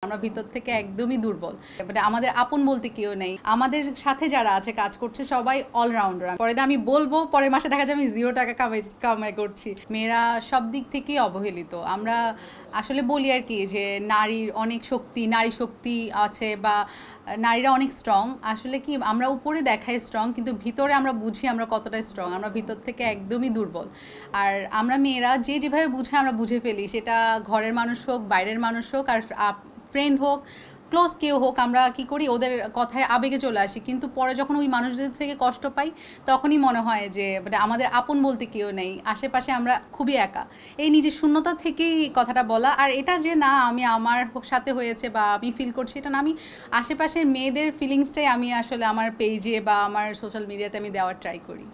আমরা ভিতর থেকে একদমই দুর্বল, মানে আমাদের আপন বলতে কেউ নেই। আমাদের সাথে যারা আছে কাজ করছে সবাই অলরাউন্ডার। পরে আমি বলবো, পরের মাসে দেখা যাবে আমি 0 টাকা কামাই করছি। মেয়েরা সব দিক থেকেই অবহেলিত। আমরা আসলে বলি আর কি যে নারীর অনেক শক্তি, নারী শক্তি আছে বা নারীরা অনেক স্ট্রং। আসলে কি আমরা উপরে দেখাই স্ট্রং, কিন্তু ভিতরে আমরা বুঝি আমরা কতটা স্ট্রং। আমরা ভিতর থেকে একদমই দুর্বল। আর আমরা মেয়েরা যেভাবে বুঝে আমরা বুঝে ফেলি, সেটা ঘরের মানুষ হোক, বাইরের মানুষ হোক, আর ফ্রেন্ড হোক, ক্লোজ কেউ হোক, আমরা কি করি ওদের কথায় আবেগে চলে আসি। কিন্তু পরে যখন ওই মানুষদের থেকে কষ্ট পাই, তখনই মনে হয় যে মানে আমাদের আপন বলতে কেউ নেই, আশেপাশে আমরা খুবই একা। এই নিজের শূন্যতা থেকেই কথাটা বলা। আর এটা যে না আমি আমার সাথে হয়েছে বা আমি ফিল করছি, এটা না, আমি আশেপাশের মেয়েদের ফিলিংসটাই আমি আসলে আমার পেজে বা আমার সোশ্যাল মিডিয়াতে আমি দেওয়ার ট্রাই করি।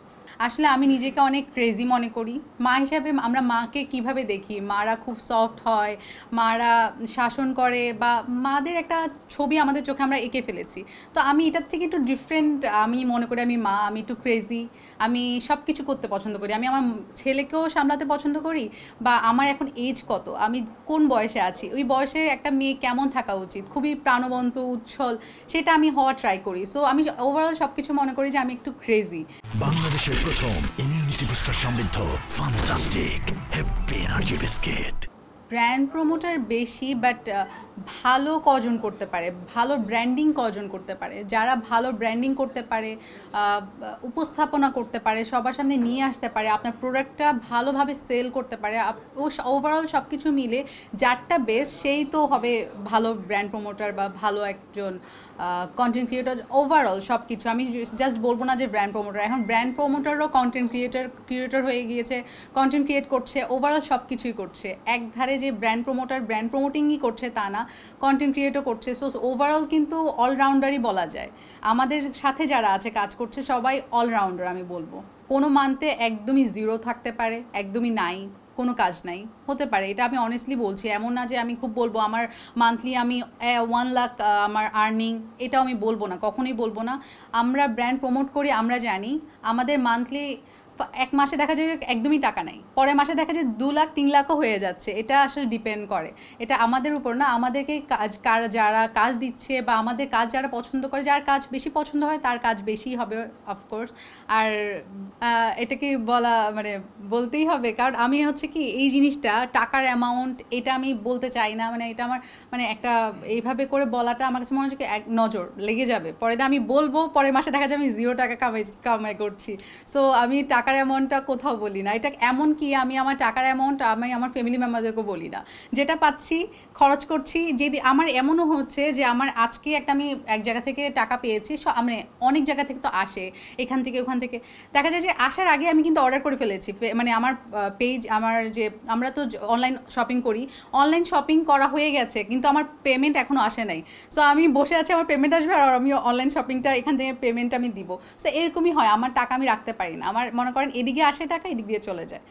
আসলে আমি নিজেকে অনেক ক্রেজি মনে করি। মা হিসাবে আমরা মাকে কিভাবে দেখি, মারা খুব সফট হয়, মারা শাসন করে, বা মাদের একটা ছবি আমাদের চোখে আমরা এঁকে ফেলেছি। তো আমি এটার থেকে একটু ডিফারেন্ট। আমি মনে করি আমি মা, আমি একটু ক্রেজি, আমি সব কিছু করতে পছন্দ করি। আমি আমার ছেলেকেও সামলাতে পছন্দ করি, বা আমার এখন এজ কত, আমি কোন বয়সে আছি, ওই বয়সে একটা মেয়ে কেমন থাকা উচিত, খুবই প্রাণবন্ত, উচ্ছল, সেটা আমি হওয়া ট্রাই করি। সো আমি ওভারঅল সব কিছু মনে করি যে আমি একটু ক্রেজি। বাংলাদেশের প্রথম ইমিউনিটি বুস্টার সমৃদ্ধ fantastic happy energy biscuit. Brand promoter বেশি, বাট ভালো কজন করতে পারে, ভালো ব্র্যান্ডিং কজন করতে পারে। যারা ভালো ব্র্যান্ডিং করতে পারে, উপস্থাপনা করতে পারে, সবার সামনে নিয়ে আসতে পারে, আপনার প্রোডাক্টটা ভালোভাবে সেল করতে পারে, ওভারঅল সব কিছু মিলে যারটা বেস্ট, সেই তো হবে ভালো ব্র্যান্ড প্রমোটার বা ভালো একজন কন্টেন্ট ক্রিয়েটর। ওভারঅল সব কিছু আমি জাস্ট বলবো না যে ব্র্যান্ড প্রমোটার, এখন ব্র্যান্ড প্রমোটারও কন্টেন্ট ক্রিয়েটর হয়ে গিয়েছে, কন্টেন্ট ক্রিয়েট করছে, ওভারঅল সব কিছুই করছে। একধারে যে ব্র্যান্ড প্রমোটার ব্র্যান্ড প্রমোটিংই করছে তা না, কন্টেন্ট ক্রিয়েটর করছে। সো ওভারঅল কিন্তু অলরাউন্ডারই বলা যায়। আমাদের সাথে যারা আছে কাজ করছে সবাই অলরাউন্ডার আমি বলবো। কোনো মান্থে একদমই 0 থাকতে পারে, একদমই নাই, কোনো কাজ নাই, হতে পারে। এটা আমি অনেস্টলি বলছি, এমন না যে আমি খুব বলবো আমার মান্থলি আমি 1 লাখ আমার আর্নিং, এটাও আমি বলবো না, কখনোই বলবো না। আমরা ব্র্যান্ড প্রমোট করি, আমরা জানি আমাদের মান্থলি এক মাসে দেখা যায় একদমই টাকা নাই, পরের মাসে দেখা যায় 2 লাখ 3 লাখও হয়ে যাচ্ছে। এটা আসলে ডিপেন্ড করে, এটা আমাদের উপর না, আমাদেরকে যারা কাজ দিচ্ছে বা আমাদের কাজ যারা পছন্দ করে, যার কাজ বেশি পছন্দ হয় তার কাজ বেশি হবে অফকোর্স। আর এটা কি বলা মানে বলতেই হবে, কারণ আমি হচ্ছে কি এই জিনিসটা টাকার অ্যামাউন্ট এটা আমি বলতে চাই না। মানে এটা আমার মানে একটা এইভাবে করে বলাটা আমার কাছে মনে হচ্ছে কি এক নজর লেগে যাবে। পরে আমি বলবো, পরের মাসে দেখা যাবে আমি 0 টাকা কামাই করছি। সো আমি টাকার অ্যামাউন্টটা কোথাও বলি না। এটা এমন কি আমি আমার টাকার অ্যামাউন্ট আমি আমার ফ্যামিলি মেম্বারদেরকেও বলি না। যেটা পাচ্ছি খরচ করছি। যদি আমার এমনও হচ্ছে যে আমার আজকে একটা আমি এক জায়গা থেকে টাকা পেয়েছি, মানে অনেক জায়গা থেকে তো আসে, এখান থেকে ওখান থেকে, দেখা যায় যে আসার আগে আমি কিন্তু অর্ডার করে ফেলেছি। মানে আমার পেজ, আমার যে আমরা তো অনলাইন শপিং করি, অনলাইন শপিং করা হয়ে গেছে, কিন্তু আমার পেমেন্ট এখনও আসে নাই। সো আমি বসে আছি, আমার পেমেন্ট আসবে আর আমি অনলাইন শপিংটা এখান থেকে পেমেন্টটা আমি দিব। সো এরকমই হয়, আমার টাকা আমি রাখতে পারি না। আমার মনে করেন এদিকে আসে টাকা, এদিক দিয়ে চলে যায়।